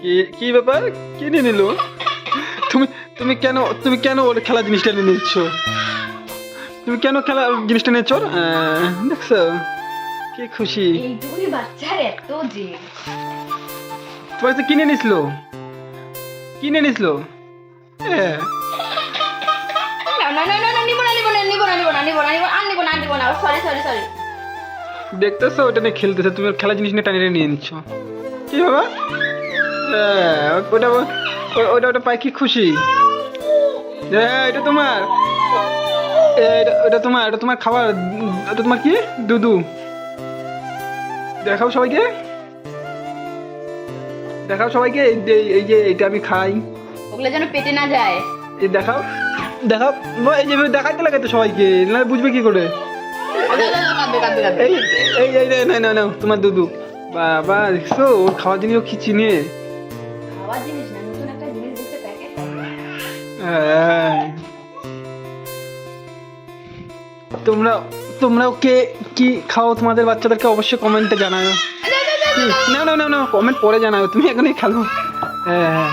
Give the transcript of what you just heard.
কি কি ব্যাপার? কি নিয়ে নিল? তুমি তুমি কেন ওর খেলা জিনিসটা নিয়ে নিচ্ছ? তুমি কেন খেলা জিনিসটা নিচ্ছ ওর? দেখছো কি খুশি। এইটুকুনি বাচ্চার এত জেদ। তোমার কাছে কিনে নিছিল? কিনে নিছিল? হ্যাঁ। না না না না নিব না নিব না নিব না নিব না নিব না নিব আর নিব না নিব না সরি সরি সরি। দেখতেছো ওটা নিয়ে খেলতেছে, তুমি ওর খেলা জিনিস নিয়ে টানিয়ে নিয়ে নিচ্ছ। কি বাবা? ওটা ওটা ওটা পাই কি খুশি। হ্যাঁ এটা তোমার, ওটা তোমার খাবার, ওটা তোমার কি দুধু। দেখাও সবাইকে, দেখাও সবাইকে, এই যে এইটা আমি খাই। ওগুলো যেন পেটে না যায়। এই দেখাও দেখাও, এই যে দেখাইতে লাগে তো সবাইকে, না বুঝবে কি করে। কাঁদবে কাঁদবে কাঁদবে। এই এই এই না না তোমার দুধু। বাবা দেখছো ওর খাওয়ার জিনিস কি চিনে। খাওয়ার জিনিস না, নতুন একটা জিনিস দিতে প্যাকেট। হ্যাঁ। তোমরা তোমরা ওকে কি খাও তোমাদের বাচ্চাদেরকে অবশ্যই কমেন্টে জানাও। না না না না কমেন্ট পরে জানাও, তুমি এখনই খেলো। হ্যাঁ হ্যাঁ।